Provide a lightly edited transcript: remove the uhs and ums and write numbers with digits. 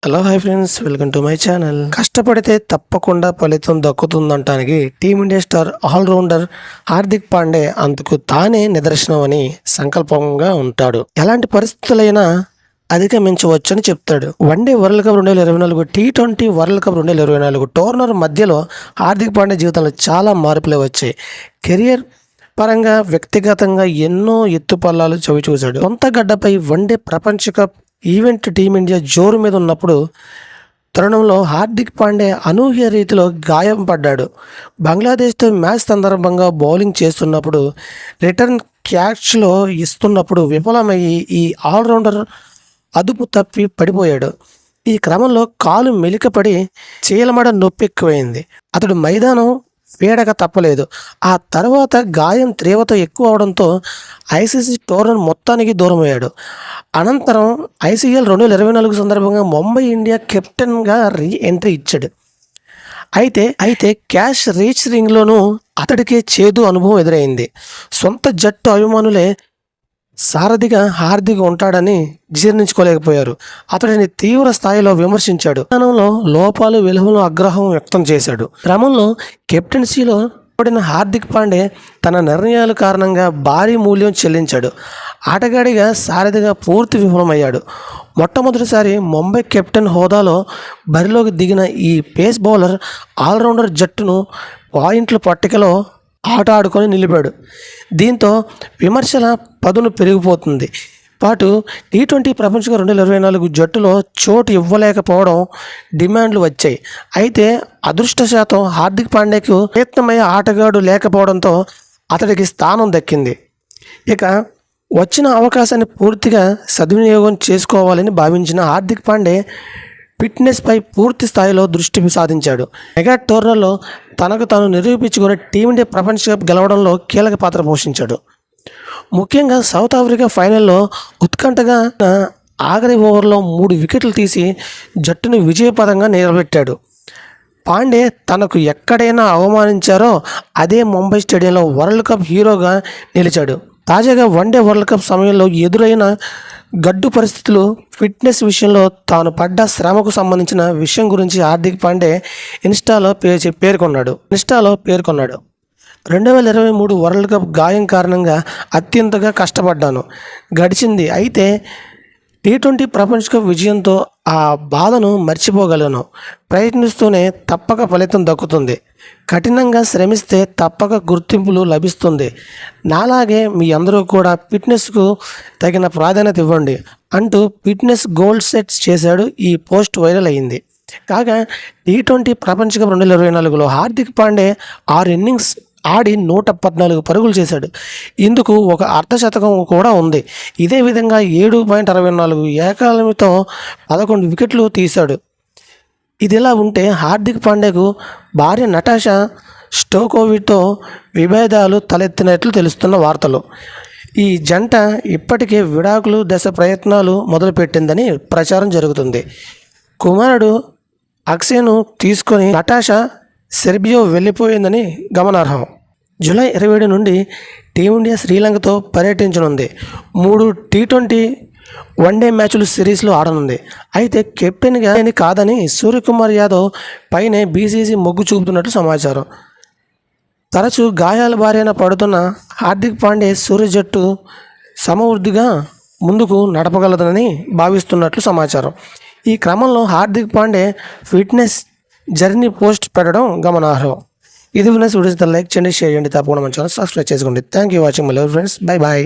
Hello hi friends, welcome to my channel. కష్టపడితే తప్పకుండా ఫలితం దక్కుతుందంటానికి team India star all rounder Hardik Pandey అందుకు తానే నిదర్శనం అని సంకల్పంగా ఉంటాడు. ఎలాంటి పరిస్థితులైనా అధిగమించవచ్చని చెప్తాడు. One day world cup 2024, T20 world cup 2024 టోర్నర్ మధ్యలో హార్దిక్ పాండే జీవితంలో చాలా మార్పులే వచ్చాయి. కెరియర్ పరంగా, వ్యక్తిగతంగా ఎన్నో ఎత్తుపల్లాలు చవిచూశాడు. సొంత గడ్డపై వన్డే ప్రపంచ కప్ ఈవెంట్ టీమిండియా జోరు మీద ఉన్నప్పుడు తరుణంలో హార్దిక్ పాండే అనూహ్య రీతిలో గాయం పడ్డాడు. బంగ్లాదేశ్తో మ్యాచ్ సందర్భంగా బౌలింగ్ చేస్తున్నప్పుడు రిటర్న్ క్యాచ్లో ఇస్తున్నప్పుడు విఫలమయ్యి ఈ ఆల్రౌండర్ అదుపు తప్పి పడిపోయాడు. ఈ క్రమంలో కాలు మెలికపడి చీలమడ నొప్పి ఎక్కువైంది. అతడు మైదానం వేడక తప్పలేదు. ఆ తర్వాత గాయం తీవ్రత ఎక్కువ అవడంతో ఐసీసీ టోర్నర్ మొత్తానికి దూరమయ్యాడు. అనంతరం ICL 2024 సందర్భంగా ముంబై ఇండియా కెప్టెన్గా ఎంట్రీ ఇచ్చాడు. అయితే క్యాష్ రీచ్ రింగ్లోనూ అతడికే చేదు అనుభవం ఎదురైంది. సొంత జట్టు అభిమానులే సారథిగా హార్దిక్ ఉంటాడని జీర్ణించుకోలేకపోయారు. అతడిని తీవ్ర స్థాయిలో విమర్శించాడు. విధానంలో లోపాలు, విలువలు, ఆగ్రహం వ్యక్తం చేశాడు. క్రమంలో కెప్టెన్సీలో ఓడిన హార్దిక్ పాండే తన నిర్ణయాల కారణంగా భారీ మూల్యం చెల్లించాడు. ఆటగాడిగా, సారథిగా పూర్తి విఫలమయ్యాడు. మొట్టమొదటిసారి ముంబై కెప్టెన్ హోదాలో బరిలోకి దిగిన ఈ పేస్ బౌలర్ ఆల్రౌండర్ జట్టును పాయింట్ల పట్టికలో ఆట ఆడుకొని నిలిపాడు. దీంతో విమర్శల పదును పెరిగిపోతుంది. పాటు T20 ప్రపంచ కప్ 2024 జట్టులో చోటు ఇవ్వలేకపోవడం డిమాండ్లు వచ్చాయి. అయితే అదృష్టశాతం హార్దిక్ పాండేకు ప్రయత్నమయ్యే ఆటగాడు లేకపోవడంతో అతడికి స్థానం దక్కింది. ఇక వచ్చిన అవకాశాన్ని పూర్తిగా సద్వినియోగం చేసుకోవాలని భావించిన హార్దిక్ పాండే ఫిట్నెస్పై పూర్తి స్థాయిలో దృష్టి సాధించాడు. మెగా టోర్నర్లో తనకు తాను నిరూపించుకుని టీమిండియా ప్రపంచ కప్ గెలవడంలో కీలక పాత్ర పోషించాడు. ముఖ్యంగా సౌత్ ఆఫ్రికా ఫైనల్లో ఉత్కంఠగా ఆఖరి ఓవర్లో 3 వికెట్లు తీసి జట్టును విజయపదంగా నిలబెట్టాడు. పాండే తనకు ఎక్కడైనా అవమానించారో అదే ముంబై స్టేడియంలో వరల్డ్ కప్ హీరోగా నిలిచాడు. తాజాగా వన్డే వరల్డ్ కప్ సమయంలో ఎదురైన గడ్డు పరిస్థితులు, ఫిట్నెస్ విషయంలో తాను పడ్డ శ్రమకు సంబంధించిన విషయం గురించి హార్దిక్ పాండే ఇన్స్టాలో పేర్కొన్నాడు. 2023 వరల్డ్ కప్ గాయం కారణంగా అత్యంతగా కష్టపడ్డాను, గడిచింది. అయితే T20 ప్రపంచ కప్ విజయంతో ఆ బాధను మర్చిపోగలను. ప్రయత్నిస్తూనే తప్పక ఫలితం దక్కుతుంది. కఠినంగా శ్రమిస్తే తప్పక గుర్తింపులు లభిస్తుంది. నాలాగే మీ అందరూ కూడా ఫిట్నెస్కు తగిన ప్రాధాన్యత ఇవ్వండి అంటూ ఫిట్నెస్ గోల్ సెట్ చేశాడు. ఈ పోస్ట్ వైరల్ అయింది. కాగా T20 ప్రపంచ కప్ 2024లో హార్దిక్ పాండే 6 ఇన్నింగ్స్ ఆడి 114 పరుగులు చేశాడు. ఇందుకు ఒక అర్ధశతకం కూడా ఉంది. ఇదే విధంగా 7.64 ఏకాలమితో 11 వికెట్లు తీశాడు. ఇదిలా ఉంటే హార్దిక్ పాండేకు భార్య నటాషా స్టోకోవిచ్తో విభేదాలు తలెత్తినట్లు తెలుస్తున్న వార్తలు. ఈ జంట ఇప్పటికే విడాకులు దశ ప్రయత్నాలు మొదలుపెట్టిందని ప్రచారం జరుగుతుంది. కుమారుడు అక్షయ్ను తీసుకొని నటాషా సెర్బియా వెళ్ళిపోయిందని గమనార్హం. జూలై 27 నుండి టీమిండియా శ్రీలంకతో పర్యటించనుంది. 3 T20 వన్డే మ్యాచ్లు సిరీస్లో ఆడనుంది. అయితే కెప్టెన్గా కాదని సూర్యకుమార్ యాదవ్ పైనే BCCI మొగ్గు చూపుతున్నట్లు సమాచారం. తరచూ గాయాల బారిన పడుతున్న హార్దిక్ పాండే సూర్య జట్టు సమృద్ధిగా ముందుకు నడపగలదని భావిస్తున్నట్లు సమాచారం. ఈ క్రమంలో Hardik Pandey fitness journey post పెట్టడం గమనార్హం. ఇది ఫ్రెండ్స్, వీడియోస్ లైక్ చేయండి, షేర్ చేయండి, తప్పకుండా మన ఛానల్ సబ్స్క్రైబ్ చేసుకోండి. Thank you watching my love friends. Bye bye.